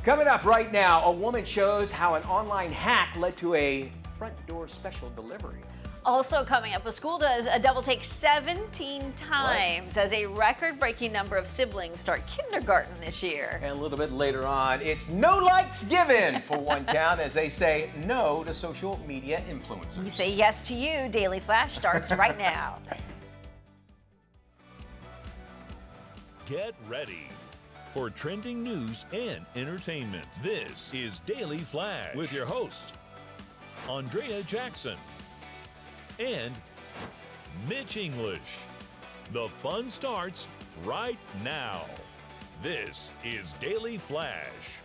Coming up right now, a woman shows how an online hack led to a front door special delivery. Also coming up, a school does a double take 17 times as a record-breaking number of siblings start kindergarten this year. And a little bit later on, it's no likes given for one town as they say no to social media influencers. We say yes to you. Daily Flash starts right now. Get ready for trending news and entertainment. This is Daily Flash with your hosts, Andrea Jackson and Mitch English. The fun starts right now. This is Daily Flash.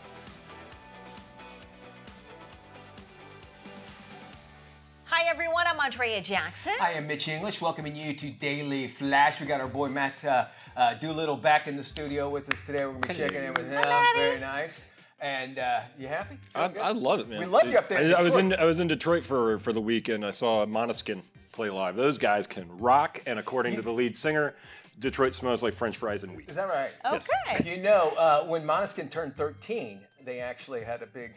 Hi everyone, I'm Andrea Jackson. I am Mitch English, welcoming you to Daily Flash. We got our boy Matt Doolittle back in the studio with us today. We're going to be checking in with him. Very nice. And you happy? I love it, man. We loved you up there in I was in Detroit for the weekend. I saw Måneskin play live. Those guys can rock, and according to the lead singer, Detroit smells like French fries and wheat. Is that right? Okay. Yes. You know, when Måneskin turned 13, they actually had a big...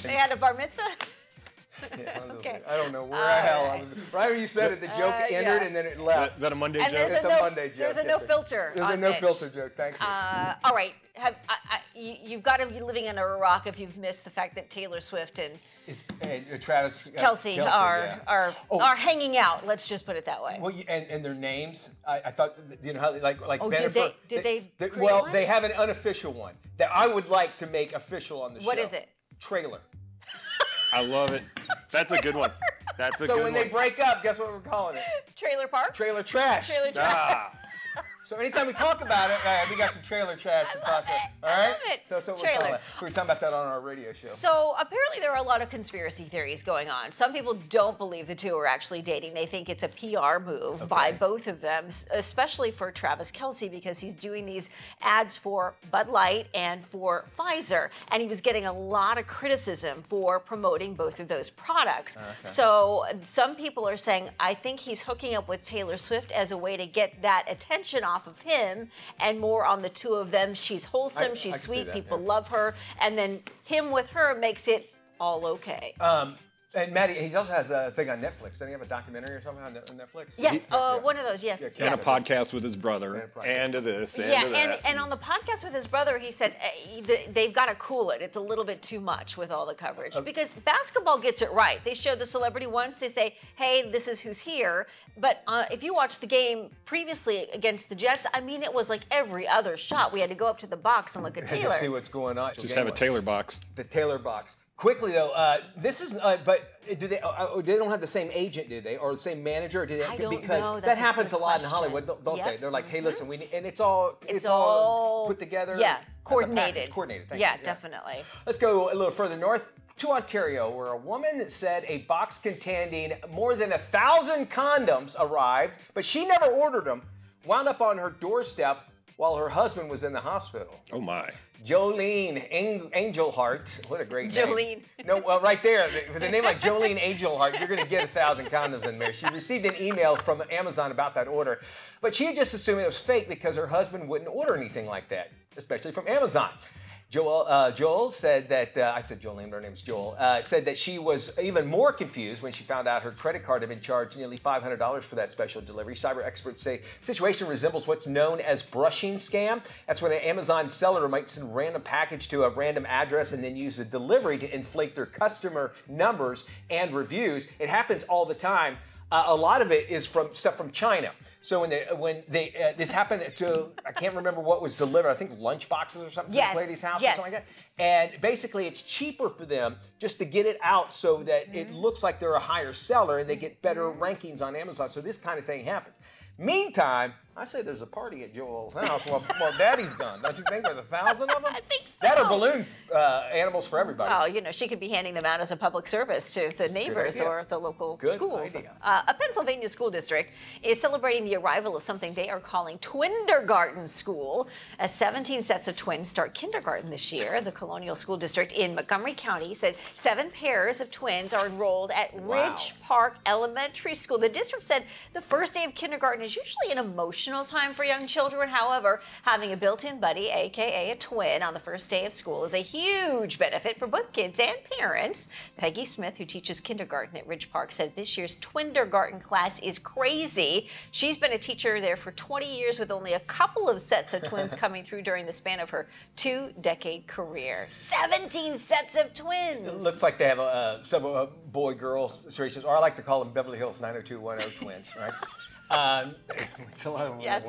They had a bar mitzvah? Yeah, Okay. I don't know where the hell I was. Right when you said it, the joke entered and then it left. Is that a Monday And joke? there's It's a Monday joke. There's a no filter. There's a on no Mitch. filter joke. Thank you. All right. You've got to be living under a rock if you've missed the fact that Taylor Swift and Travis Kelsey are hanging out. Let's just put it that way. Well, and their names. I thought, you know how like Oh, Bennifer, did they create well, one? they have an unofficial one that I would like to make official on the show. What is it? Trailer. I love it. That's a good one. That's a So good when one. they break up, guess what we're calling it? Trailer park? Trailer trash. Trailer trash. Ah. So anytime we talk about it, we got some trailer trash to talk about. All right? I love it. So that's what Trailer. we're calling it. We were talking about that on our radio show. So apparently there are a lot of conspiracy theories going on. Some people don't believe the two are actually dating. They think it's a PR move by both of them, especially for Travis Kelsey, because he's doing these ads for Bud Light and for Pfizer. And he was getting a lot of criticism for promoting both of those products. Okay. So some people are saying, I think he's hooking up with Taylor Swift as a way to get that attention off of him and more on the two of them. She's wholesome, I she's can see sweet, that, people yeah. love her, and then him with her makes it all okay. And Maddie, he also has a thing on Netflix. Doesn't he have a documentary or something on Netflix? Yes, Yeah. one of those, yes. And a podcast with his brother, And a podcast. and this, and Yeah, that. and on the podcast with his brother, he said they've got to cool it. It's a little bit too much with all the coverage. Because basketball gets it right. They show the celebrity once, they say, hey, this is who's here. But if you watch the game previously against the Jets, I mean, it was like every other shot. We had to go up to the box and look at Taylor. To see what's going on. Just have a Taylor box. The Taylor box. Quickly though, this is. But do they? They don't have the same agent, do they, or the same manager? Or do they? I don't because know. that That's a happens good a lot in question. Hollywood, don't Yep. they? They're like, hey, listen, we need, and it's all put together. Yeah, as a package. coordinated. Coordinated. Thank Yeah, you. definitely. Let's go a little further north to Ontario, where a woman said a box containing more than 1,000 condoms arrived, but she never ordered them. Wound up on her doorstep while her husband was in the hospital. Oh my. Jolene Angelheart, what a great name. Jolene. No, well, right there, with a name like Jolene Angelheart, you're going to get 1,000 condoms in there. She received an email from Amazon about that order, but she had just assumed it was fake because her husband wouldn't order anything like that, especially from Amazon. Joel said that, I said Jolene, but her name's Joel, said that she was even more confused when she found out her credit card had been charged nearly $500 for that special delivery. Cyber experts say the situation resembles what's known as brushing scam. That's when an Amazon seller might send a random package to a random address and then use the delivery to inflate their customer numbers and reviews. It happens all the time. A lot of it is from stuff from China. So when this happened to, I can't remember what was delivered, I think lunch boxes or something to this lady's house or something like that. And basically it's cheaper for them just to get it out so that it looks like they're a higher seller and they get better rankings on Amazon. So this kind of thing happens. Meantime, I say there's a party at Joel's house while Daddy's gone. Don't you think? With 1,000 of them? I think so. That are balloon animals for everybody. Well, you know, she could be handing them out as a public service to the neighbors idea. or the local Good schools. idea. A Pennsylvania school district is celebrating the arrival of something they are calling Twindergarten School, as 17 sets of twins start kindergarten this year. The Colonial School District in Montgomery County said 7 pairs of twins are enrolled at Ridge Park Elementary School. The district said the first day of kindergarten is usually an emotional emotional time for young children. However, having a built-in buddy, aka a twin, on the first day of school is a huge benefit for both kids and parents. Peggy Smith, who teaches kindergarten at Ridge Park, said this year's Twinder Garten class is crazy. She's been a teacher there for 20 years with only a couple of sets of twins coming through during the span of her 2-decade career. 17 sets of twins. It looks like they have several boy-girl situations, or I like to call them Beverly Hills 90210 twins, right? Yes.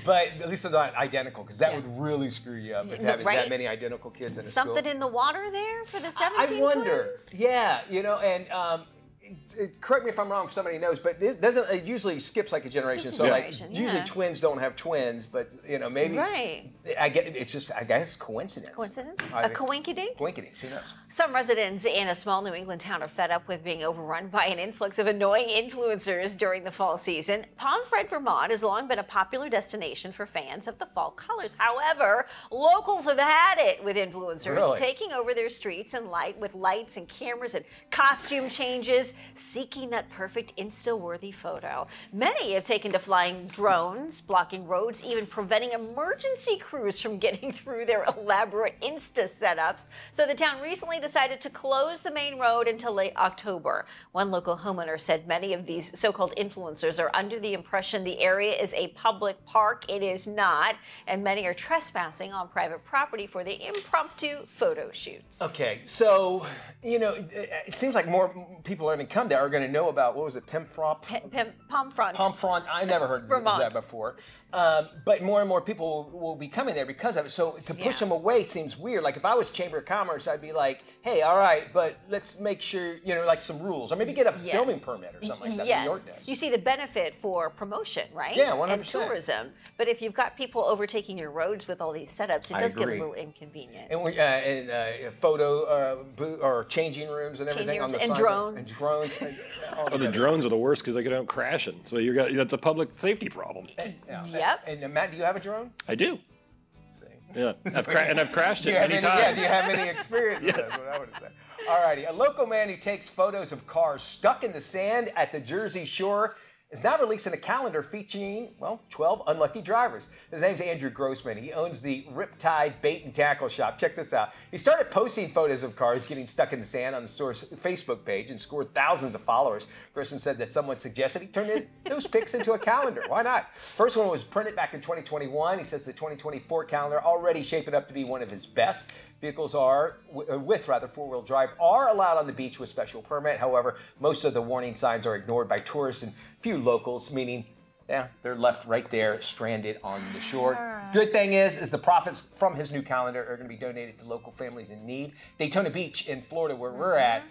But at least they're not identical, because that would really screw you up if having that many identical kids in a school. Something in the water there for the 17 I wonder. twins? Yeah, you know, and correct me if I'm wrong, if somebody knows, but it usually skips like a generation. So like usually twins don't have twins, but you know, maybe I get it. It's just, I guess, coincidence. Coincidence? I A mean, coinkydink? Coinkydink, who knows? Some residents in a small New England town are fed up with being overrun by an influx of annoying influencers during the fall season. Pomfret, Vermont has long been a popular destination for fans of the fall colors. However, locals have had it with influencers taking over their streets and with lights and cameras and costume changes, seeking that perfect Insta-worthy photo. Many have taken to flying drones, blocking roads, even preventing emergency crews from getting through their elaborate Insta setups. So the town recently decided to close the main road until late October. One local homeowner said many of these so-called influencers are under the impression the area is a public park. It is not, and many are trespassing on private property for the impromptu photo shoots. Okay, so, you know, it seems like more people are going to come there, are going to know about, what was it, Pomfret? Pomfret. I never heard of that before. But more and more people will be coming there because of it. So to push them away seems weird. Like if I was Chamber of Commerce, I'd be like, hey, all right, but let's make sure, you know, like some rules. Or maybe get a filming permit or something like that. Yes. New York does. You see the benefit for promotion, right? Yeah, 100%. And tourism. But if you've got people overtaking your roads with all these setups, it does get a little inconvenient. And photo booth, or changing rooms and everything on the side. Drones. And drones. Oh, the drones are the worst because they get out crashing. So that's a public safety problem. Yep. And Matt, do you have a drone? I do. Yeah, I've crashed it many times. Yeah, do you have any experience with that? That's what I would have said. All righty, a local man who takes photos of cars stuck in the sand at the Jersey Shore is now releasing a calendar featuring, well, 12 unlucky drivers. His name's Andrew Grossman. He owns the Riptide Bait and Tackle Shop. Check this out. He started posting photos of cars getting stuck in the sand on the store's Facebook page and scored thousands of followers. Grossman said that someone suggested he turned those pics into a calendar. Why not? First one was printed back in 2021. He says the 2024 calendar already shaping up to be one of his best. Vehicles with four-wheel drive are allowed on the beach with special permit. However, most of the warning signs are ignored by tourists and few locals, meaning, they're left right there, stranded on the shore. Good thing is the profits from his new calendar are going to be donated to local families in need. Daytona Beach in Florida, where we're at,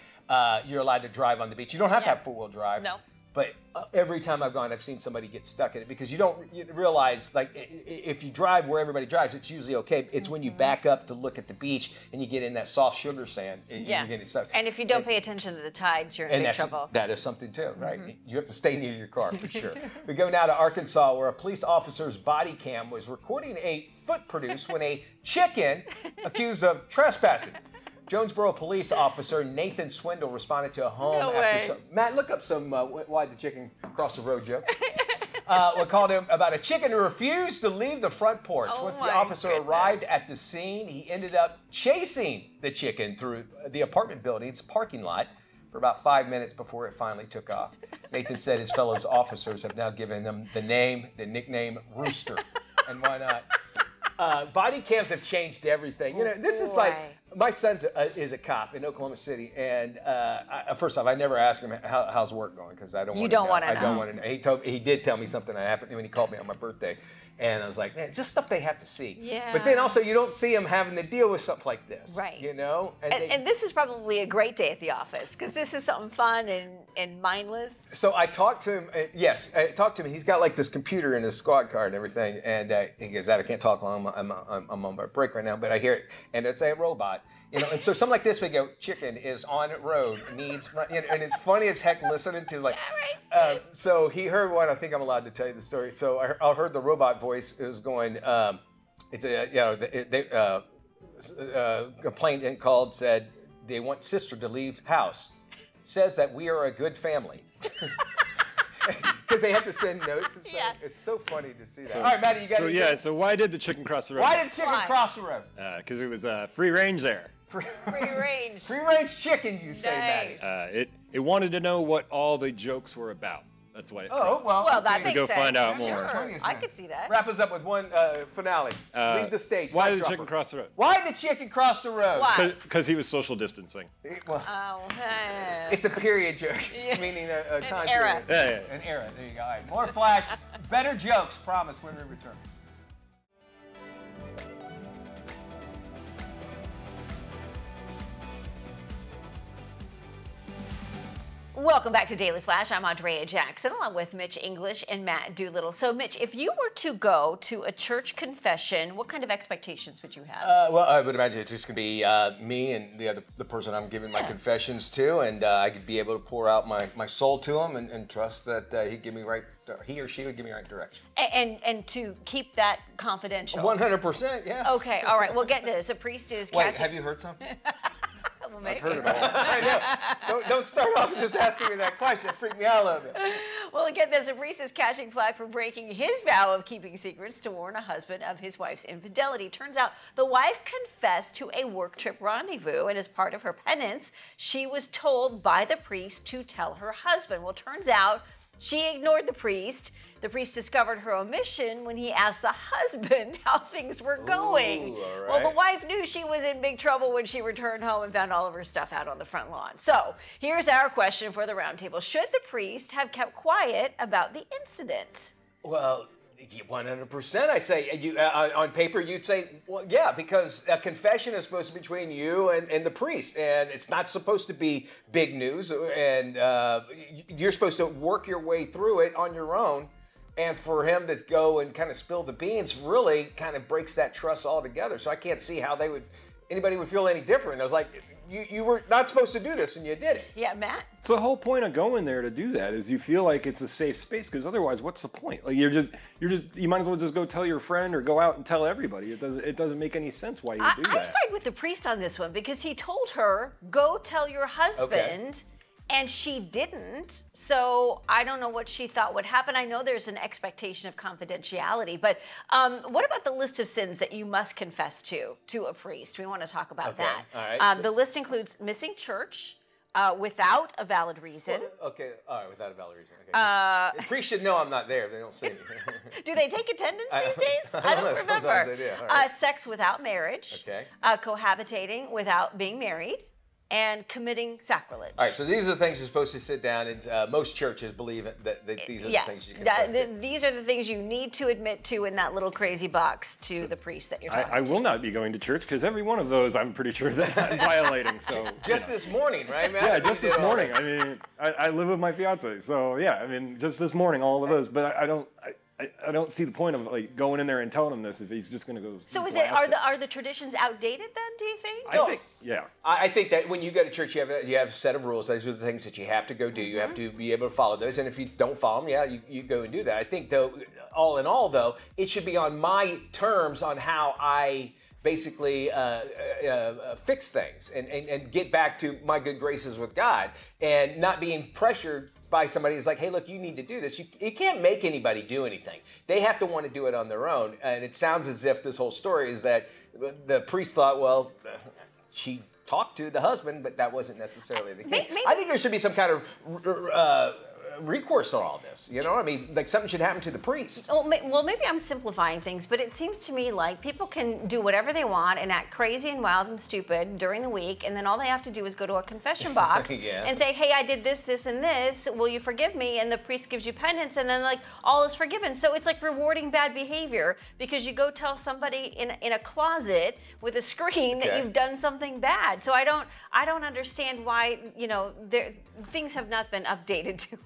you're allowed to drive on the beach. You don't have to have four-wheel drive. No. But every time I've gone, I've seen somebody get stuck in it because you realize, like, if you drive where everybody drives, it's usually okay. It's when you back up to look at the beach and you get in that soft sugar sand, and you're getting stuck. And if you don't pay attention to the tides, you're in big trouble. That is something too, right? You have to stay near your car for sure. We go now to Arkansas, where a police officer's body cam was recording a foot produce when a chicken accused of trespassing. Jonesboro police officer Nathan Swindle responded to a home after Matt, look up some why the chicken crossed the road joke. We called him about a chicken who refused to leave the front porch. Once the officer arrived at the scene, he ended up chasing the chicken through the apartment building's parking lot for about 5 minutes before it finally took off. Nathan said his fellow officers have now given him the nickname Rooster. And why not? Body cams have changed everything. You know, this is like, my son is a cop in Oklahoma City, and first off, I never ask him how's work going because I don't want to know. I don't want to know. He did tell me something that happened when he called me on my birthday, and I was like, man, just stuff they have to see. Yeah. But then also, you don't see him having to deal with something like this. Right. You know? And this is probably a great day at the office because this is something fun and mindless. So I talked to him. Yes, I talked to him. He's got like this computer in his squad car and everything, and he goes, I can't talk long. I'm on my break right now, but I hear it, and it's a robot. You know, and so something like this, we go, chicken is on road, needs, and it's funny as heck listening to, like, so he heard one, I think I'm allowed to tell you the story. So I heard the robot voice, it was going, it's a, complainant called, said, they want sister to leave house. Says that we are a good family. Because they have to send notes. And Yeah. It's so funny to see that. All right, Maddie, you got So it. yeah, so why did the chicken cross the road? Why did chicken Why? cross the road? Because it was free range there. Free range. Free range chickens, you say, Nice. Maddie. It wanted to know what all the jokes were about. That's why. It Oh, well. Well, that okay. makes go sense. find out Sure. more. Plenty of I sense. could see that. Wrap us up with one finale. Leave the stage. Why Mic did the dropper. chicken cross the road? Why did chicken cross the road? Why? Because he was social distancing. Well, Oh, it's a period joke, meaning a time era. period. Yeah. An era. There you go. All right. More Flash. Better jokes. Promise when we return. Welcome back to Daily Flash. I'm Andrea Jackson, along with Mitch English and Matt Doolittle. So, Mitch, if you were to go to a church confession, what kind of expectations would you have? Well, I would imagine it's just going to be me and the person I'm giving my confessions to, and I could be able to pour out my soul to him and trust that he or she would give me right direction. And to keep that confidential. 100%, yes. Okay, all right. Well, get this. A priest is Wait, catching. have you heard something? Well, maybe. I've heard about it. I know. Don't start off just asking me that question. It freaked me out a little bit. Well, get this. A priest is catching flack for breaking his vow of keeping secrets to warn a husband of his wife's infidelity. Turns out the wife confessed to a work trip rendezvous, and as part of her penance, she was told by the priest to tell her husband. Well, turns out she ignored the priest. The priest discovered her omission when he asked the husband how things were going. Ooh, all Well, the right. wife knew she was in big trouble when she returned home and found all of her stuff out on the front lawn. So here's our question for the roundtable. Should the priest have kept quiet about the incident? Well, 100%, I say. On paper, you'd say, well, yeah, because a confession is supposed to be between you and the priest, and it's not supposed to be big news, and you're supposed to work your way through it on your own. And for him to go and kind of spill the beans really kind of breaks that trust altogether. So I can't see how anybody would feel any different. I was like, you were not supposed to do this, and you did it. Yeah, Matt? So the whole point of going there to do that is you feel like it's a safe space, because otherwise, what's the point? Like you might as well just go tell your friend or go out and tell everybody. It doesn't make any sense why you would do that. I side with the priest on this one because he told her, go tell your husband. And she didn't, so I don't know what she thought would happen. I know there's an expectation of confidentiality, but what about the list of sins that you must confess to a priest? We want to talk about that. All right. The list includes missing church without a valid reason. Okay, all right, without a valid reason. Okay. The priest should know I'm not there if they don't see me. Do they take attendance these days? I don't know, remember. sometimes they do. All right. Sex without marriage. Okay. Cohabitating without being married. And committing sacrilege. All right, so these are the things you're supposed to sit down, and most churches believe that these are the things you confess to. These are the things you need to admit to in that little crazy box to the priest that you're talking I to. will not be going to church because every one of those I'm pretty sure that I'm violating. So Just this morning, right, man? yeah, just this morning. I mean, I live with my fiance, so yeah. I mean, just this morning, all of those. But I don't see the point of like going in there and telling him this if he's just going to go. So blast are the traditions outdated then? Do you think? I think yeah. I think that when you go to church, you have a set of rules. Those are the things that you have to go do. You have to be able to follow those. And if you don't follow them, you go and do that. I think, though, all in all, though, it should be on my terms on how I basically fix things and get back to my good graces with God, and not being pressured by somebody who's like, hey, look, you need to do this. You can't make anybody do anything. They have to want to do it on their own. And it sounds as if this whole story is that the priest thought, well, she talked to the husband, but that wasn't necessarily the case. Maybe. I think there should be some kind of recourse on all this. You know, I mean, like something should happen to the priest. Well, maybe I'm simplifying things, but it seems to me like people can do whatever they want and act crazy and wild and stupid during the week, and then all they have to do is go to a confession box and say, hey, I did this, this, and this. Will you forgive me? And the priest gives you penance, and then like all is forgiven. So it's like rewarding bad behavior because you go tell somebody in a closet with a screen that you've done something bad. So I don't understand why things have not been updated to.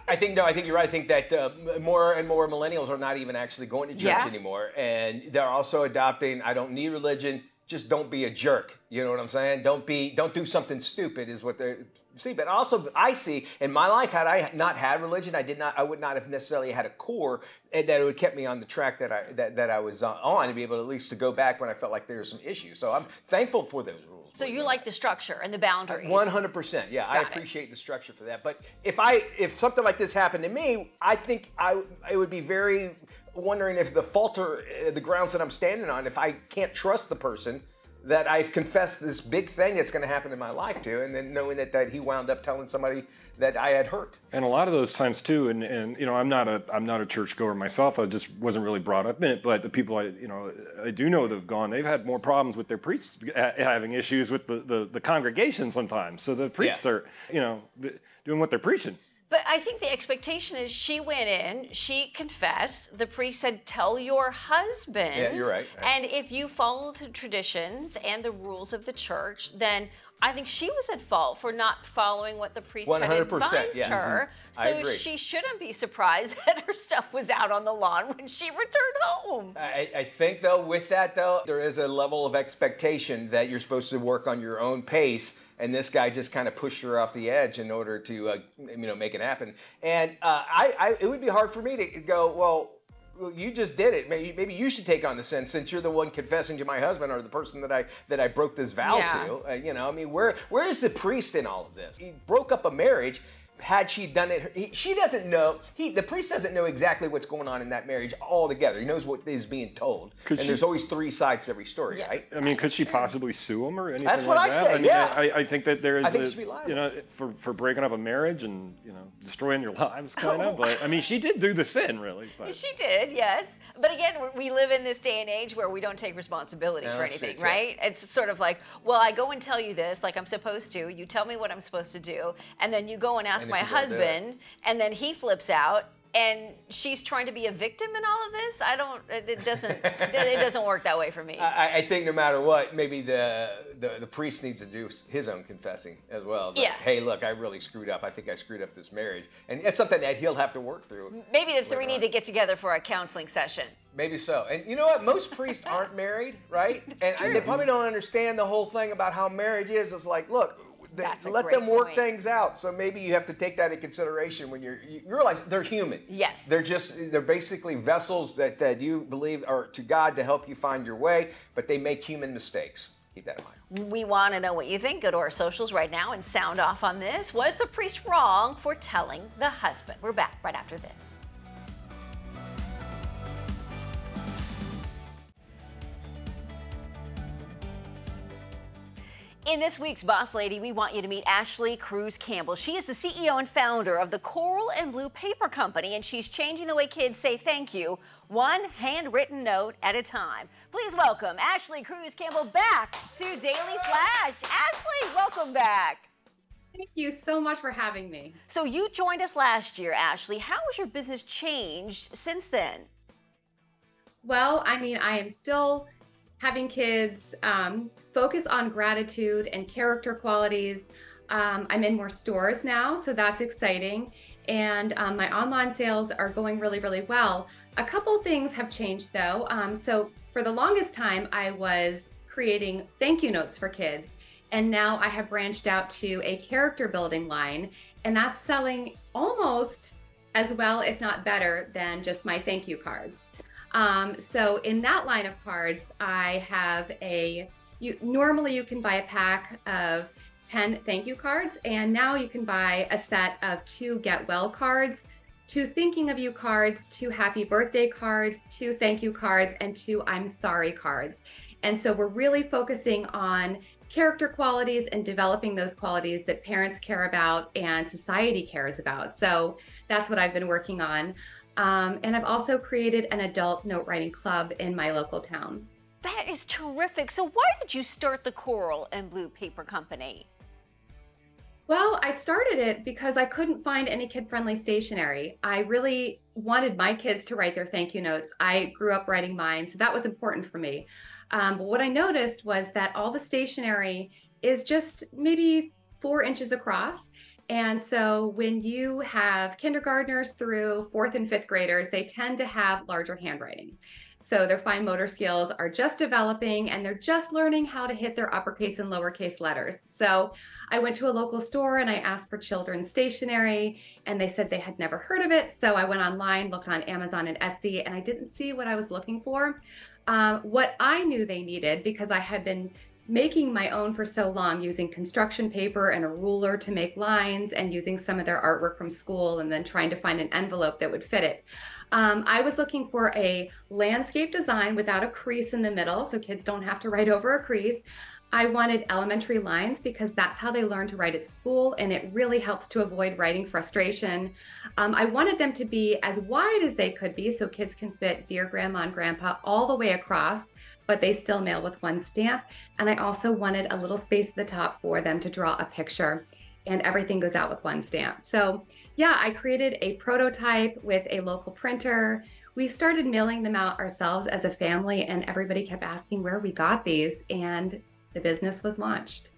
I think you're right. I think that more and more millennials are not even actually going to church anymore, and they're also adopting. I don't need religion. just don't be a jerk. You know what I'm saying? Don't do something stupid is what they see. But also I see in my life, had I not had religion, I would not have necessarily had a core that would kept me on the track that I was on, to be able to at least to go back when I felt like there were some issues. So I'm thankful for those rules. So you like the structure and the boundaries. 100%. Yeah, I appreciate the structure for that. But if something like this happened to me, I think it would be very wondering if the falter, the grounds that I'm standing on, if I can't trust the person that I've confessed this big thing that's going to happen in my life to, and then knowing that he wound up telling somebody that I had hurt. And a lot of those times too, and you know, I'm not a churchgoer myself. I just wasn't really brought up in it. But the people I do know that have gone, they've had more problems with their priests having issues with the congregation sometimes. So the priests are, you know, doing what they're preaching. But I think the expectation is she went in, she confessed, the priest said, tell your husband. Yeah, you're right. And if you follow the traditions and the rules of the church, then I think she was at fault for not following what the priest had advised her. So she shouldn't be surprised that her stuff was out on the lawn when she returned home. I think, though, with that, though, there is a level of expectation that you're supposed to work on your own pace. And this guy just kind of pushed her off the edge in order to, make it happen. And it would be hard for me to go, well, you just did it. Maybe you should take on the sin since you're the one confessing to my husband or the person that I broke this vow to. Where is the priest in all of this? He broke up a marriage. Had she done it, she doesn't know. The priest doesn't know exactly what's going on in that marriage altogether. He knows what is being told, and there's always three sides to every story, right? I mean, could she possibly sue him or anything like that? That's what I say. I think that there is, I think she should be liable. for breaking up a marriage and destroying your lives, kind of. But I mean, she did do the sin, really. But. She did, yes. But again, we live in this day and age where we don't take responsibility for anything, right? It's sort of like, well, I go and tell you this, like I'm supposed to. You tell me what I'm supposed to do, and then you go and ask my husband, and then he flips out, and she's trying to be a victim in all of this. It doesn't work that way for me. I think no matter what, maybe the priest needs to do his own confessing as well. That, hey, look, I really screwed up. I think I screwed up this marriage, and it's something that he'll have to work through. Maybe the three need to get together for a counseling session. Maybe so. And you know what? Most priests aren't married, right? And they probably don't understand the whole thing about how marriage is. It's like, look, let them work things out. So maybe you have to take that in consideration when you realize they're human. Yes. They're basically vessels that you believe are to God to help you find your way, but they make human mistakes. Keep that in mind. We want to know what you think. Go to our socials right now and sound off on this. Was the priest wrong for telling the husband? We're back right after this. In this week's Boss Lady, we want you to meet Ashley Cruz Campbell. She is the CEO and founder of the Coral and Blue Paper Company, and she's changing the way kids say thank you, one handwritten note at a time. Please welcome Ashley Cruz Campbell back to Daily Flash. Ashley, welcome back. Thank you so much for having me. So you joined us last year, Ashley. How has your business changed since then? Well, I mean, I am still having kids focus on gratitude and character qualities. I'm in more stores now, so that's exciting. And my online sales are going really, really well. A couple things have changed though. So for the longest time, I was creating thank you notes for kids. And now I have branched out to a character building line, and that's selling almost as well, if not better, than just my thank you cards. So in that line of cards, I have normally you can buy a pack of 10 thank you cards, and now you can buy a set of 2 get well cards, 2 thinking of you cards, 2 happy birthday cards, 2 thank you cards, and 2 I'm sorry cards. And so we're really focusing on character qualities and developing those qualities that parents care about and society cares about. So that's what I've been working on. And I've also created an adult note writing club in my local town. That is terrific. So why did you start the Coral and Blue Paper Company? Well, I started it because I couldn't find any kid-friendly stationery. I really wanted my kids to write their thank you notes. I grew up writing mine, so that was important for me. But what I noticed was that all the stationery is just maybe 4 inches across. And so when you have kindergartners through 4th and 5th graders, they tend to have larger handwriting. So their fine motor skills are just developing and they're just learning how to hit their uppercase and lowercase letters. So I went to a local store and I asked for children's stationery and they said they had never heard of it. So I went online, looked on Amazon and Etsy, and I didn't see what I was looking for. What I knew they needed, because I had been making my own for so long using construction paper and a ruler to make lines and using some of their artwork from school and then trying to find an envelope that would fit it. I was looking for a landscape design without a crease in the middle so kids don't have to write over a crease. I wanted elementary lines because that's how they learn to write at school and it really helps to avoid writing frustration. I wanted them to be as wide as they could be so kids can fit Dear Grandma and Grandpa all the way across, but they still mail with one stamp. And I also wanted a little space at the top for them to draw a picture and everything goes out with one stamp. So yeah, I created a prototype with a local printer. We started mailing them out ourselves as a family and everybody kept asking where we got these and the business was launched.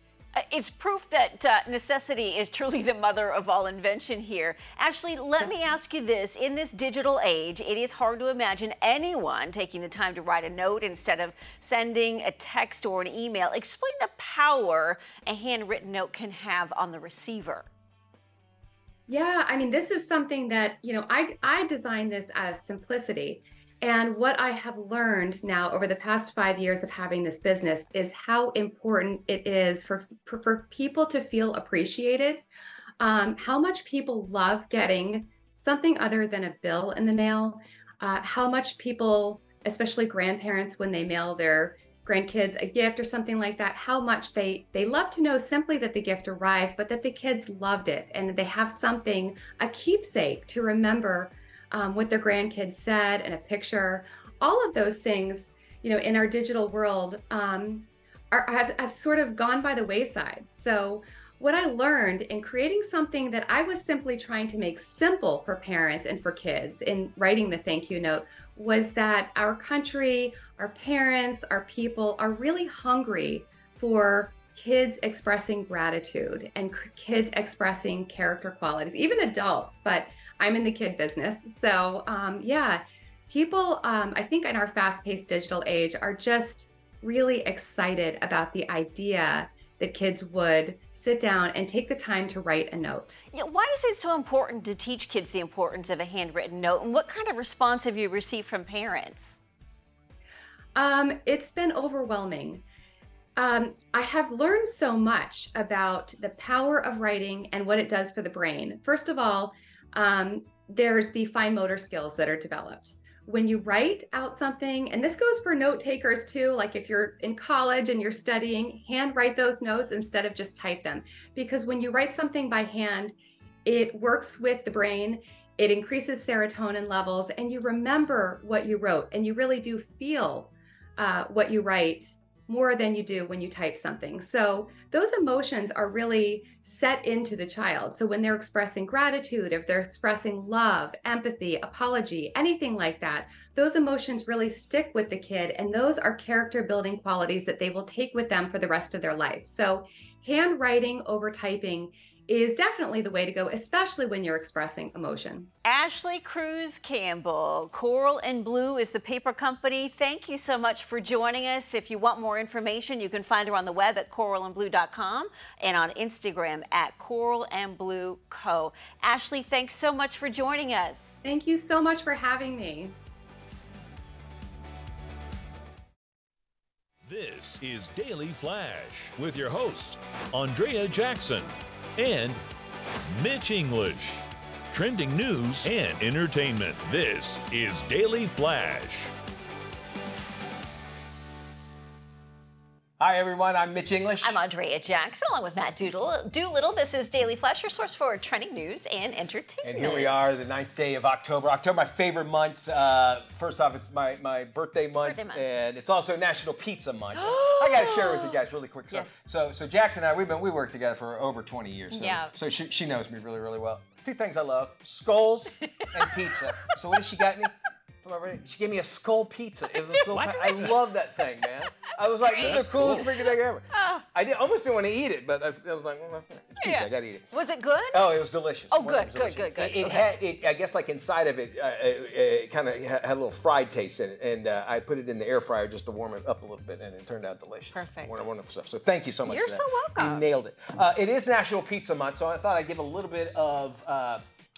It's proof that necessity is truly the mother of all invention here. Ashley, let me ask you this. In this digital age, it is hard to imagine anyone taking the time to write a note instead of sending a text or an email. Explain the power a handwritten note can have on the receiver. Yeah, I mean, this is something that, you know, I designed this out of simplicity. And what I have learned now over the past 5 years of having this business is how important it is for people to feel appreciated, how much people love getting something other than a bill in the mail, how much people, especially grandparents, when they mail their grandkids a gift or something like that, how much they love to know simply that the gift arrived, but that the kids loved it and they have something, a keepsake to remember what their grandkids said and a picture. All of those things, you know, in our digital world have sort of gone by the wayside. So what I learned in creating something that I was simply trying to make simple for parents and for kids in writing the thank you note was that our country, our parents, our people are really hungry for kids expressing gratitude and kids expressing character qualities, even adults, but I'm in the kid business. So yeah, people, I think in our fast-paced digital age are just really excited about the idea that kids would sit down and take the time to write a note. Yeah, why is it so important to teach kids the importance of a handwritten note, and what kind of response have you received from parents? It's been overwhelming. I have learned so much about the power of writing and what it does for the brain. First of all, there's the fine motor skills that are developed. When you write out something, and this goes for note takers too, like if you're in college and you're studying, handwrite those notes instead of just type them. Because when you write something by hand, it works with the brain, it increases serotonin levels, and you remember what you wrote, and you really do feel what you write more than you do when you type something. So those emotions are really set into the child. So when they're expressing gratitude, if they're expressing love, empathy, apology, anything like that, those emotions really stick with the kid. And those are character building qualities that they will take with them for the rest of their life. So handwriting over typing is definitely the way to go, especially when you're expressing emotion. Ashley Cruz Campbell, Coral and Blue is the paper company. Thank you so much for joining us. If you want more information, you can find her on the web at coralandblue.com and on Instagram at coralandblueco. Ashley, thanks so much for joining us. Thank you so much for having me. This is Daily Flash with your hosts, Andrea Jackson and Mitch English. Trending news and entertainment. This is Daily Flash. Hi everyone, I'm Mitch English. I'm Andrea Jackson, along with Matt Doolittle. This is Daily Flash, your source for trending news and entertainment. And here we are, the 9th day of October. October, my favorite month. First off, it's my birthday month, and it's also National Pizza Month. I got to share with you guys really quick. Yes. So Jackson and I, we worked together for over 20 years. So, yeah. So she knows me really, really well. Two things I love: skulls and pizza. So what has she got me? for my birthday. She gave me a skull pizza. It was a skull. I love that thing, man. I was like, this is the coolest freaking thing ever. I almost didn't want to eat it, but I was like, well, it's pizza. I gotta eat it. Was it good? Oh, it was delicious. Oh, good. It had, I guess, like inside of it, it kind of had a little fried taste in it, and I put it in the air fryer just to warm it up a little bit, and it turned out delicious. Perfect. Wonderful stuff. So thank you so much. You're for that. so welcome. You nailed it. It is National Pizza Month, so I thought I'd give a little bit of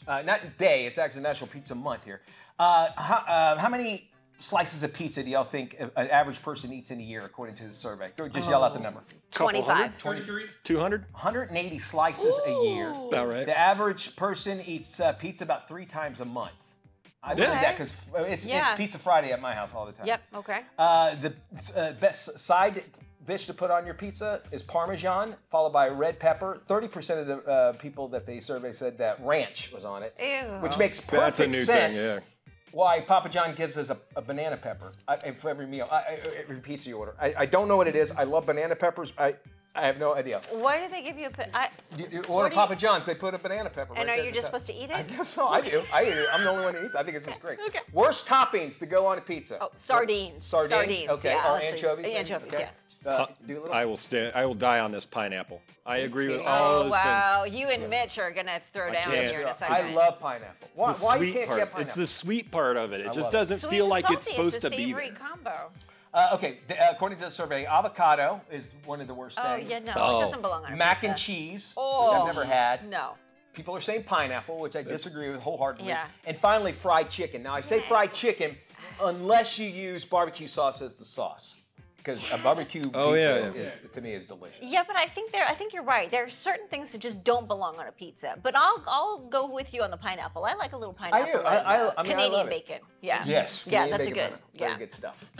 not day. It's actually National Pizza Month here. How many slices of pizza do y'all think an average person eats in a year, according to the survey? Just yell out the number. 25. 23? 200? 180 slices a year. About right. The average person eats pizza about 3 times a month. I believe that because it's Pizza Friday at my house all the time. Yep, okay. The best side dish to put on your pizza is Parmesan, followed by red pepper. 30% of the people that they surveyed said that ranch was on it, which makes perfect sense. Thing, yeah. Why Papa John gives us a banana pepper for every meal, every pizza you order. I don't know what it is. I love banana peppers. I have no idea. Why do they give you You order Papa John's, they put a banana pepper. And right are there you just supposed to eat it? I guess so. I do. I eat it. I'm the only one who eats. I think it's just great. Okay. Worst toppings to go on a pizza. Oh, sardines. Sardines. Okay. Yeah, or anchovies. Anchovies. Okay. Yeah. Do a little. I will die on this pineapple. I agree with all those wow, things. you and Mitch are gonna throw down here in a second. I love pineapple. Why you can't get pineapple? It's the sweet part of it. It just love it. doesn't feel like it's supposed it's a to be savory there. combo. Okay, according to the survey, avocado is one of the worst Oh things. yeah, no, it doesn't belong on a Mac pizza. and cheese, Oh, which I've never had. No. People are saying pineapple, which I disagree with wholeheartedly. Yeah. And finally, fried chicken. Now, I say fried chicken unless you use barbecue sauce as the sauce. Because a barbecue pizza is, to me, is delicious. Yeah, but I think you're right. There are certain things that just don't belong on a pizza. But I'll go with you on the pineapple. I like a little pineapple. I do. I mean, I Canadian love it. bacon. Yeah. Yes. Yeah, Canadian that's a bacon good. pineapple. Yeah. Very good stuff.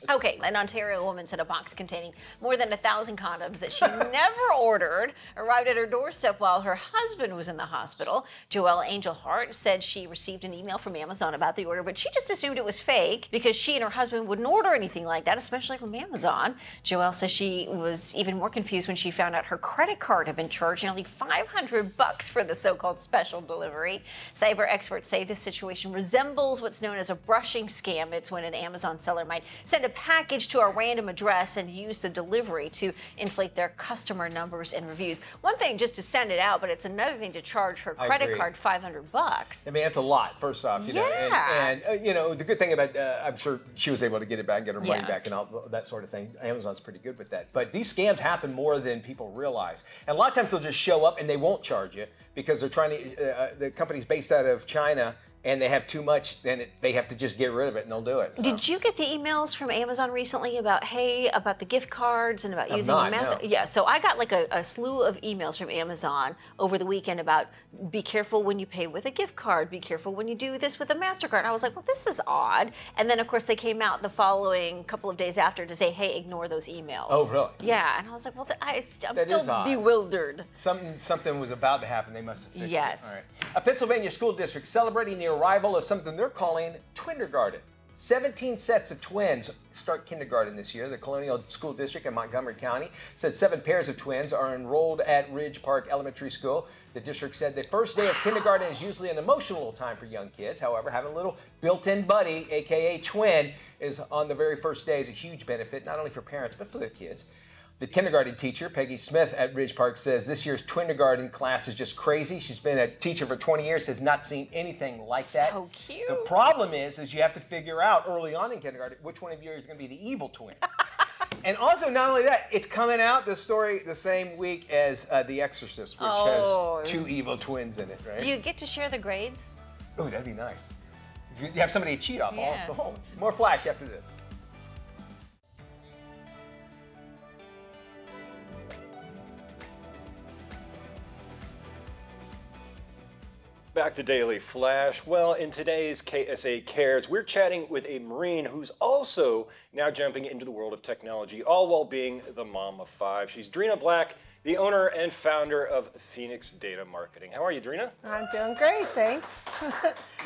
Okay, an Ontario woman said a box containing more than 1,000 condoms that she never ordered arrived at her doorstep while her husband was in the hospital. Joelle Angelhart said she received an email from Amazon about the order, but she just assumed it was fake because she and her husband wouldn't order anything like that, especially from Amazon. Joelle says she was even more confused when she found out her credit card had been charged nearly $500 for the so-called special delivery. Cyber experts say this situation resembles what's known as a brushing scam. It's when an Amazon seller might send a package to a random address and use the delivery to inflate their customer numbers and reviews. One thing just to send it out, but it's another thing to charge her credit card $500. I mean, that's a lot, first off. You know, and you know, the good thing about, I'm sure she was able to get it back, get her money back and all that sort of thing. Amazon's pretty good with that. But these scams happen more than people realize. And a lot of times they'll just show up and they won't charge you because they're trying to, the company's based out of China, and they have too much, then they have to just get rid of it, and they'll do it. So. Did you get the emails from Amazon recently about, hey, about the gift cards and about using Master? No. Yeah, so I got like a slew of emails from Amazon over the weekend about be careful when you pay with a gift card, be careful when you do this with a MasterCard. I was like, well, this is odd. And then, of course, they came out the following couple of days after to say, hey, ignore those emails. Oh, really? Yeah, and I was like, well, I'm that still bewildered. Something was about to happen. They must have fixed yes. it. All right. A Pennsylvania school district celebrating the arrival of something they're calling Twinder. 17 sets of twins start kindergarten this year. The Colonial School District in Montgomery County said 7 pairs of twins are enrolled at Ridge Park Elementary School. The district said the first day of kindergarten is usually an emotional time for young kids. However, having a little built-in buddy, aka twin, is on the very first day is a huge benefit, not only for parents, but for the kids. The kindergarten teacher, Peggy Smith at Ridge Park, says this year's kindergarten class is just crazy. She's been a teacher for 20 years, has not seen anything like that. So cute. The problem is you have to figure out early on in kindergarten which one of you is going to be the evil twin. And also, not only that, it's coming out, the story, the same week as The Exorcist, which has 2 evil twins in it, right? Do you get to share the grades? Oh, that'd be nice. You have somebody to cheat off. Yeah. Also. More Flash after this. Back to Daily Flash. Well, in today's KSA Cares, we're chatting with a Marine who's also now jumping into the world of technology, all while being the mom of 5. She's Drina Black, the owner and founder of Phoenix Data Marketing. How are you, Drina? I'm doing great, thanks.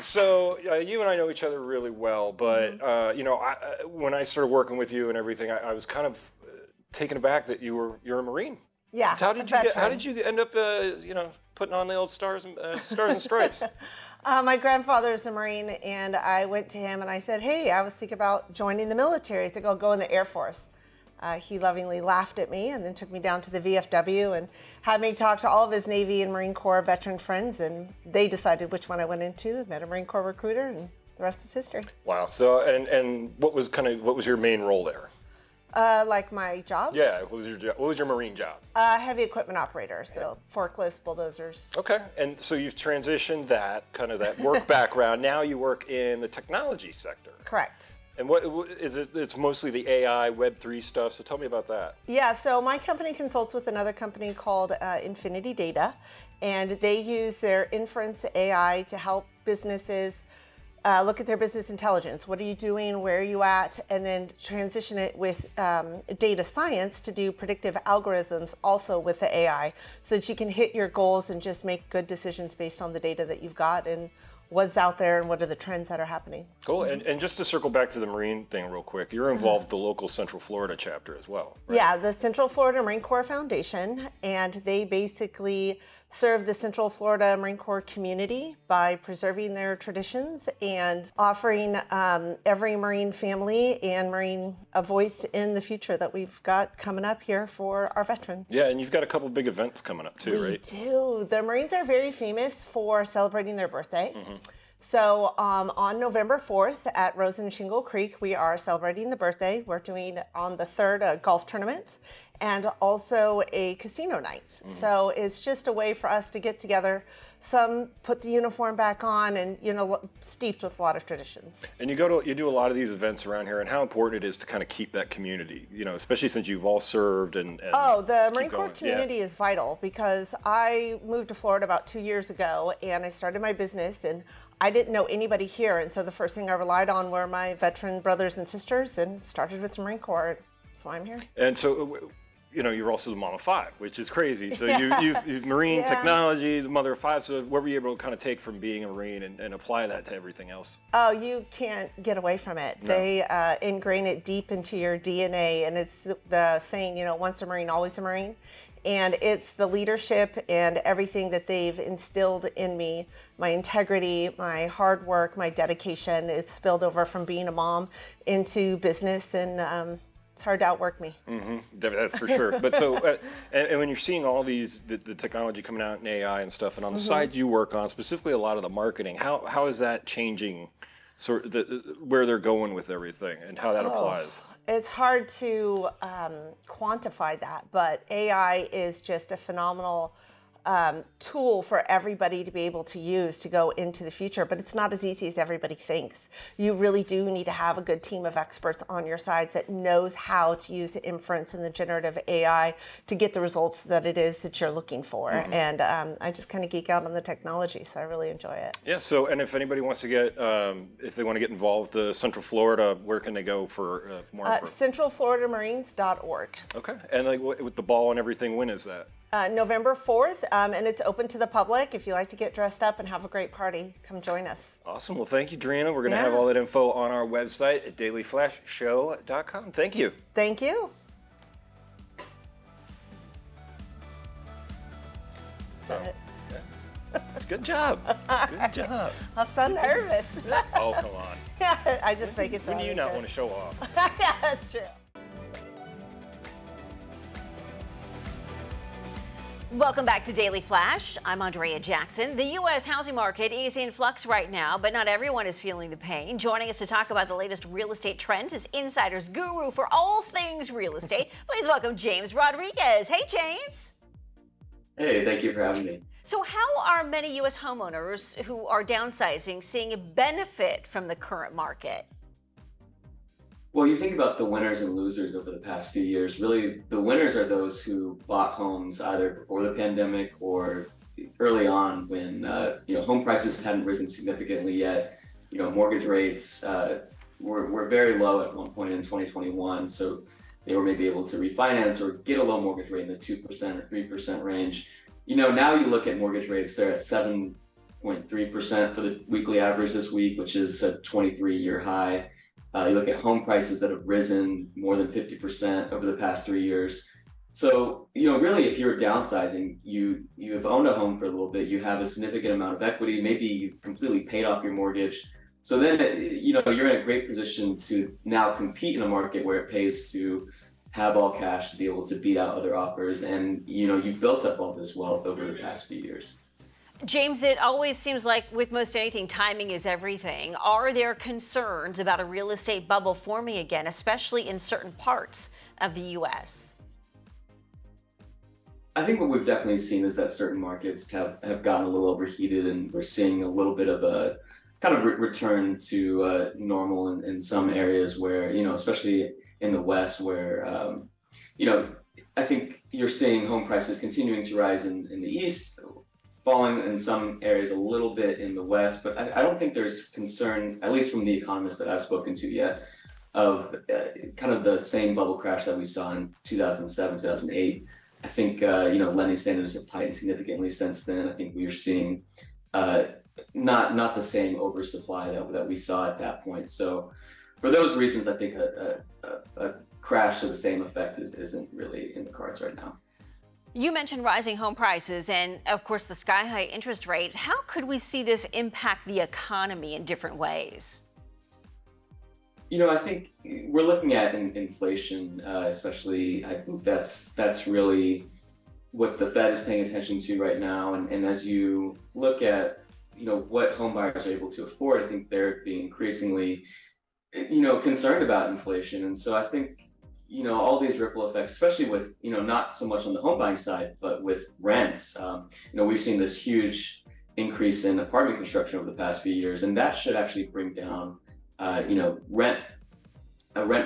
So you and I know each other really well, but you know, when I started working with you and everything, I was kind of taken aback that you're a Marine. Yeah. So how did you end up, you know, putting on the old stars and stripes? My grandfather is a Marine, and I went to him and I said, hey, I was thinking about joining the military. I think I'll go in the Air Force. He lovingly laughed at me and then took me down to the VFW and had me talk to all of his Navy and Marine Corps veteran friends, and they decided which one I went into. Met a Marine Corps recruiter, and the rest is history. Wow. So, and what was your main role there? Like my job? Yeah. What was your Marine job? Heavy equipment operator, so forklifts, bulldozers. Okay. And so you've transitioned that work background. Now you work in the technology sector. Correct. And what is it? It's mostly the AI, Web3 stuff. So tell me about that. Yeah. So my company consults with another company called Infinity Data, and they use their inference AI to help businesses look at their business intelligence. What are you doing? Where are you at? And then transition it with data science to do predictive algorithms also with the AI, so that you can hit your goals and just make good decisions based on the data that you've got and what's out there and what are the trends that are happening. Cool. And just to circle back to the Marine thing real quick, you're involved with the local Central Florida chapter as well, right? Yeah, the Central Florida Marine Corps Foundation, and they basically serve the Central Florida Marine Corps community by preserving their traditions and offering every Marine family and Marine a voice in the future that we've got coming up here for our veterans. Yeah, and you've got a couple big events coming up too, right? We do. The Marines are very famous for celebrating their birthday. So on November 4th at Rose and Shingle Creek, we are celebrating the birthday. We're doing on the 3rd a golf tournament and also a casino night. So it's just a way for us to get together, some put the uniform back on, and steeped with a lot of traditions. And you do a lot of these events around here, and how important it is to kind of keep that community, especially since you've all served and oh, the Marine Corps community is vital, because I moved to Florida about 2 years ago and I started my business, and I didn't know anybody here, and so the first thing I relied on were my veteran brothers and sisters, and started with the Marine Corps. So I'm here. And so, you're also the mom of 5, which is crazy. So you've Marine technology, the mother of 5. So what were you able to kind of take from being a Marine and apply that to everything else? Oh, you can't get away from it. No. They ingrain it deep into your DNA, and it's the saying, once a Marine, always a Marine. And it's the leadership and everything that they've instilled in me, my integrity, my hard work, my dedication. It's spilled over from being a mom into business, and it's hard to outwork me. That's for sure. But so, and when you're seeing all these, the technology coming out in AI and stuff, and on the side you work on, specifically a lot of the marketing, how is that changing where they're going with everything and how that applies? It's hard to quantify that, but AI is just a phenomenal tool for everybody to be able to use to go into the future, but it's not as easy as everybody thinks. You really do need to have a good team of experts on your sides that knows how to use the inference and the generative AI to get the results that it is that you're looking for. And I just kind of geek out on the technology, so I really enjoy it. Yeah, so, and if anybody wants to get, if they want to get involved with Central Florida, where can they go for more info? CentralFloridaMarines.org. Okay, and like with the ball and everything, when is that? November 4th, and it's open to the public. If you like to get dressed up and have a great party, come join us. Awesome. Well, thank you, Drina. We're going to have all that info on our website at dailyflashshow.com. Thank you. Thank you. So, good job. Good job. I'm so nervous. Oh, come on. I just make it so. When do you not want to show off? Yeah, that's true. Welcome back to Daily Flash. I'm Andrea Jackson. The U.S. housing market is in flux right now, but not everyone is feeling the pain. Joining us to talk about the latest real estate trends is Insider's guru for all things real estate. Please welcome James Rodriguez. Hey, James. Hey, thank you for having me. So how are many U.S. homeowners who are downsizing seeing a benefit from the current market? Well, you think about the winners and losers over the past few years. Really, the winners are those who bought homes either before the pandemic or early on when home prices hadn't risen significantly yet. Mortgage rates were very low at one point in 2021, so they were maybe able to refinance or get a low mortgage rate in the 2% or 3% range. Now you look at mortgage rates; they're at 7.3% for the weekly average this week, which is a 23-year high. You look at home prices that have risen more than 50% over the past 3 years. So, really, if you're downsizing, you've owned a home for a little bit, you have a significant amount of equity, maybe you've completely paid off your mortgage. So then, you're in a great position to now compete in a market where it pays to have all cash to be able to beat out other offers. And, you've built up all this wealth over the past few years. James, it always seems like with most anything, timing is everything. Are there concerns about a real estate bubble forming again, especially in certain parts of the U.S.? I think what we've definitely seen is that certain markets have gotten a little overheated, and we're seeing a little bit of a kind of return to normal in some areas where, especially in the West, where, I think you're seeing home prices continuing to rise in the East, falling in some areas a little bit in the West. But I don't think there's concern, at least from the economists that I've spoken to yet, of kind of the same bubble crash that we saw in 2007, 2008. I think, lending standards have tightened significantly since then. I think we are seeing not the same oversupply that we saw at that point. So for those reasons, I think a crash to the same effect isn't really in the cards right now. You mentioned rising home prices and, of course, the sky-high interest rates. How could we see this impact the economy in different ways? I think we're looking at inflation, especially. I think that's really what the Fed is paying attention to right now. And as you look at, what home buyers are able to afford, I think they're being increasingly, concerned about inflation. And so I think, all these ripple effects, especially with, not so much on the home buying side, but with rents. We've seen this huge increase in apartment construction over the past few years, and that should actually bring down rent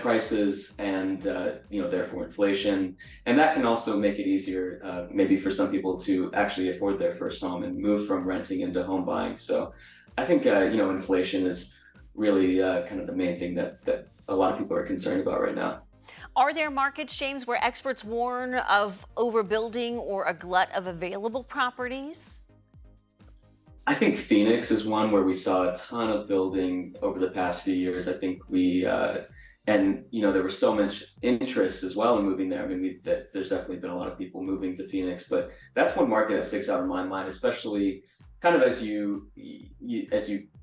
prices and, therefore inflation. And that can also make it easier, maybe for some people to actually afford their first home and move from renting into home buying. So I think, inflation is really kind of the main thing that a lot of people are concerned about right now. Are there markets, James, where experts warn of overbuilding or a glut of available properties? I think Phoenix is one where we saw a ton of building over the past few years. I think there was so much interest as well in moving there. I mean, there's definitely been a lot of people moving to Phoenix, but that's one market that sticks out in my mind, especially kind of as you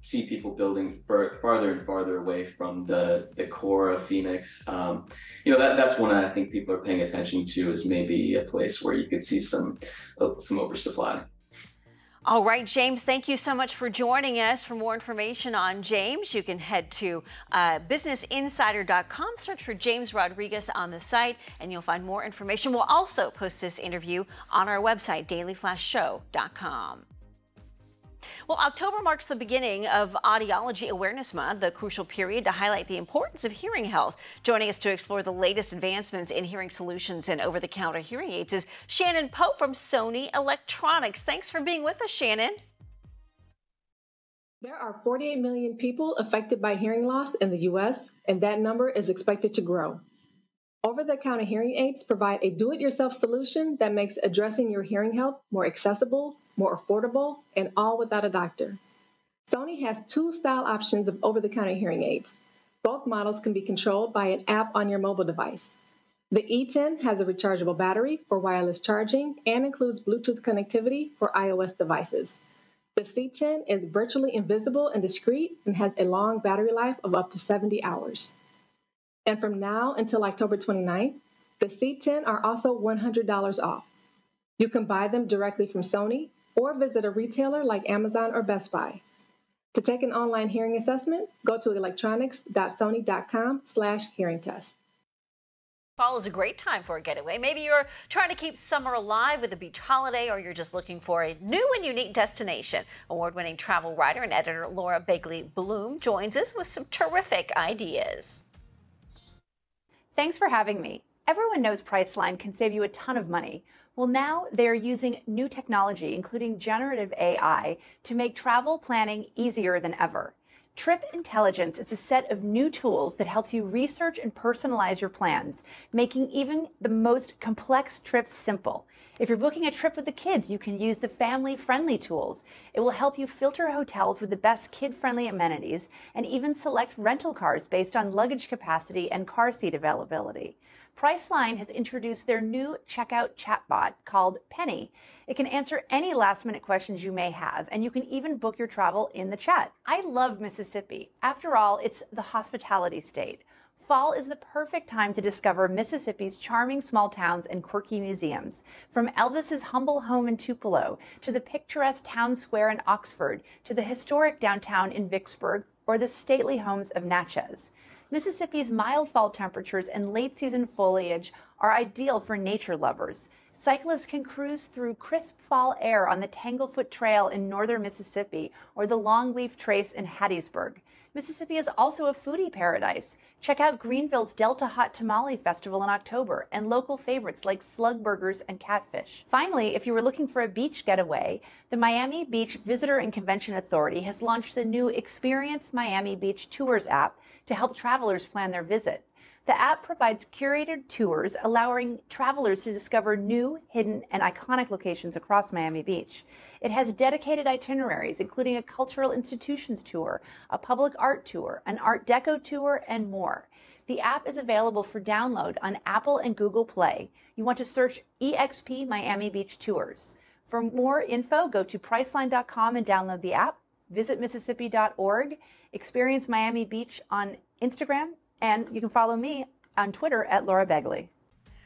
see people building farther and farther away from the core of Phoenix. That's one I think people are paying attention to as maybe a place where you could see some oversupply. All right, James, thank you so much for joining us. For more information on James, you can head to businessinsider.com, search for James Rodriguez on the site, and you'll find more information. We'll also post this interview on our website, dailyflashshow.com. Well, October marks the beginning of Audiology Awareness Month, the crucial period to highlight the importance of hearing health. Joining us to explore the latest advancements in hearing solutions and over-the-counter hearing aids is Shannon Pope from Sony Electronics. Thanks for being with us, Shannon. There are 48 million people affected by hearing loss in the U.S., and that number is expected to grow. Over-the-counter hearing aids provide a do-it-yourself solution that makes addressing your hearing health more accessible, more affordable, and all without a doctor. Sony has two style options of over-the-counter hearing aids. Both models can be controlled by an app on your mobile device. The E10 has a rechargeable battery for wireless charging and includes Bluetooth connectivity for iOS devices. The C10 is virtually invisible and discreet and has a long battery life of up to 70 hours. And from now until October 29th, the C10 are also $100 off. You can buy them directly from Sony or visit a retailer like Amazon or Best Buy. To take an online hearing assessment, go to electronics.sony.com/hearing test. Fall is a great time for a getaway. Maybe you're trying to keep summer alive with a beach holiday, or you're just looking for a new and unique destination. Award-winning travel writer and editor Laura Begley-Bloom joins us with some terrific ideas. Thanks for having me. Everyone knows Priceline can save you a ton of money. Well, now they're using new technology, including generative AI, to make travel planning easier than ever. Trip Intelligence is a set of new tools that helps you research and personalize your plans, making even the most complex trips simple. If you're booking a trip with the kids, you can use the family-friendly tools. It will help you filter hotels with the best kid-friendly amenities and even select rental cars based on luggage capacity and car seat availability. Priceline has introduced their new checkout chatbot called Penny. It can answer any last-minute questions you may have, and you can even book your travel in the chat. I love Mississippi. After all, it's the hospitality state. Fall is the perfect time to discover Mississippi's charming small towns and quirky museums. From Elvis's humble home in Tupelo, to the picturesque town square in Oxford, to the historic downtown in Vicksburg, or the stately homes of Natchez. Mississippi's mild fall temperatures and late-season foliage are ideal for nature lovers. Cyclists can cruise through crisp fall air on the Tanglefoot Trail in northern Mississippi or the Longleaf Trace in Hattiesburg. Mississippi is also a foodie paradise. Check out Greenville's Delta Hot Tamale Festival in October and local favorites like slug burgers and catfish. Finally, if you were looking for a beach getaway, the Miami Beach Visitor and Convention Authority has launched the new Experience Miami Beach Tours app to help travelers plan their visit. The app provides curated tours, allowing travelers to discover new, hidden, and iconic locations across Miami Beach. It has dedicated itineraries, including a cultural institutions tour, a public art tour, an Art Deco tour, and more. The app is available for download on Apple and Google Play. You want to search EXP Miami Beach Tours. For more info, go to Priceline.com and download the app. Visit Mississippi.org. Experience Miami Beach on Instagram. And you can follow me on Twitter at Laura Begley.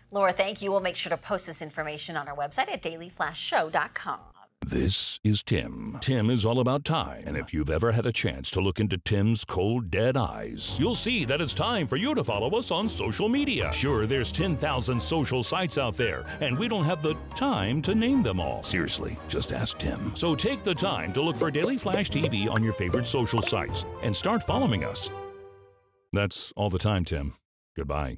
Laura, thank you. We'll make sure to post this information on our website at dailyflashshow.com. This is Tim. Tim is all about time, and if you've ever had a chance to look into Tim's cold, dead eyes, you'll see that it's time for you to follow us on social media. Sure, there's 10,000 social sites out there, and we don't have the time to name them all. Seriously, just ask Tim. So take the time to look for Daily Flash TV on your favorite social sites and start following us. That's all the time, Tim. Goodbye.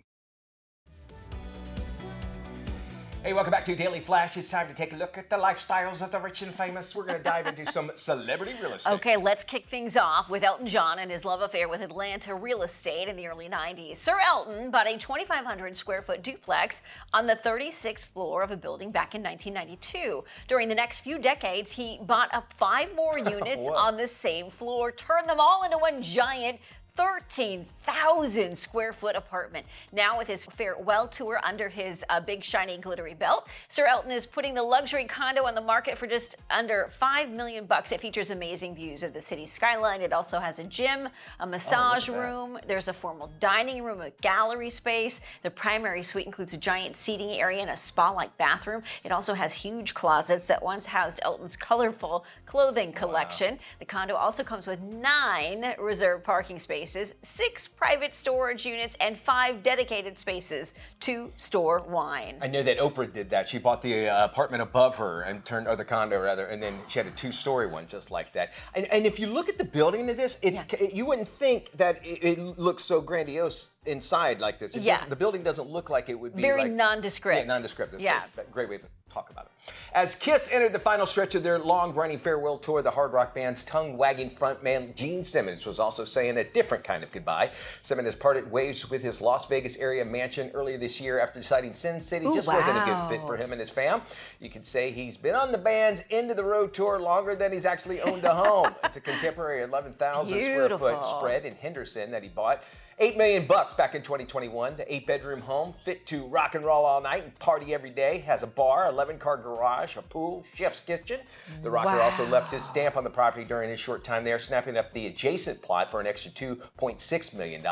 Hey, welcome back to Daily Flash. It's time to take a look at the lifestyles of the rich and famous. We're going to dive into some celebrity real estate. Okay, let's kick things off with Elton John and his love affair with Atlanta real estate in the early 90s. Sir Elton bought a 2,500 square foot duplex on the 36th floor of a building back in 1992. During the next few decades, he bought up 5 more units on the same floor, turned them all into one giant 13,000 square foot apartment. Now with his farewell tour under his big shiny glittery belt, Sir Elton is putting the luxury condo on the market for just under $5 million. It features amazing views of the city skyline. It also has a gym, a massage room. There's a formal dining room, a gallery space. The primary suite includes a giant seating area and a spa-like bathroom. It also has huge closets that once housed Elton's colorful clothing collection. The condo also comes with 9 reserved parking spaces, 6 private storage units, and 5 dedicated spaces to store wine. I know that Oprah did that. She bought the apartment above her and turned, or the condo rather, and then she had a 2-story one just like that. And if you look at the building of this, it's you wouldn't think that it looks so grandiose inside like this. The building doesn't look like it would be very like, nondescript. Yeah, nondescript. That's great way to talk about it. As Kiss entered the final stretch of their long-running farewell tour, the hard rock band's tongue-wagging frontman Gene Simmons was also saying a different kind of goodbye. Simmons has parted ways with his Las Vegas area mansion earlier this year after deciding Sin City just wasn't a good fit for him and his fam. You could say he's been on the band's End of the Road tour longer than he's actually owned a home. It's a contemporary 11,000 square foot spread in Henderson that he bought. $8 million back in 2021. The 8-bedroom home, fit to rock and roll all night and party every day, has a bar, 11-car garage, a pool, chef's kitchen. The rocker also left his stamp on the property during his short time there, snapping up the adjacent plot for an extra $2.6 million.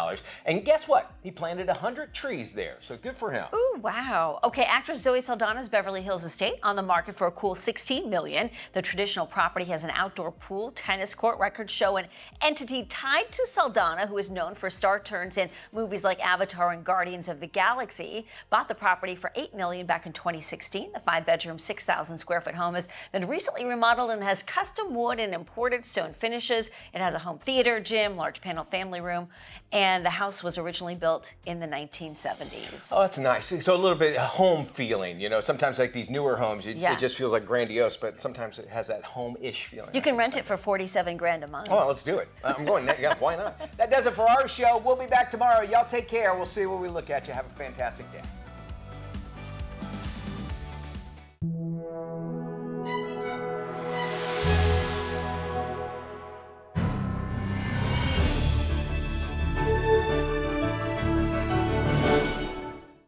And guess what? He planted 100 trees there, so good for him. Ooh, wow. Okay, actress Zoe Saldana's Beverly Hills estate on the market for a cool $16 million. The traditional property has an outdoor pool, tennis court, record show, and entity tied to Saldana, who is known for Star turns in movies like Avatar and Guardians of the Galaxy. Bought the property for $8 million back in 2016. The 5-bedroom, 6,000 square foot home has been recently remodeled and has custom wood and imported stone finishes. It has a home theater, gym, large panel family room, and the house was originally built in the 1970s. Oh, that's nice. So a little bit home feeling, you know. Sometimes like these newer homes, it just feels like grandiose, but sometimes it has that home-ish feeling. You can rent it for $47,000 a month. Oh, let's do it. I'm going. Yeah, why not? That does it for our show. We'll be back tomorrow. Y'all take care. We'll see where we look at you. Have a fantastic day.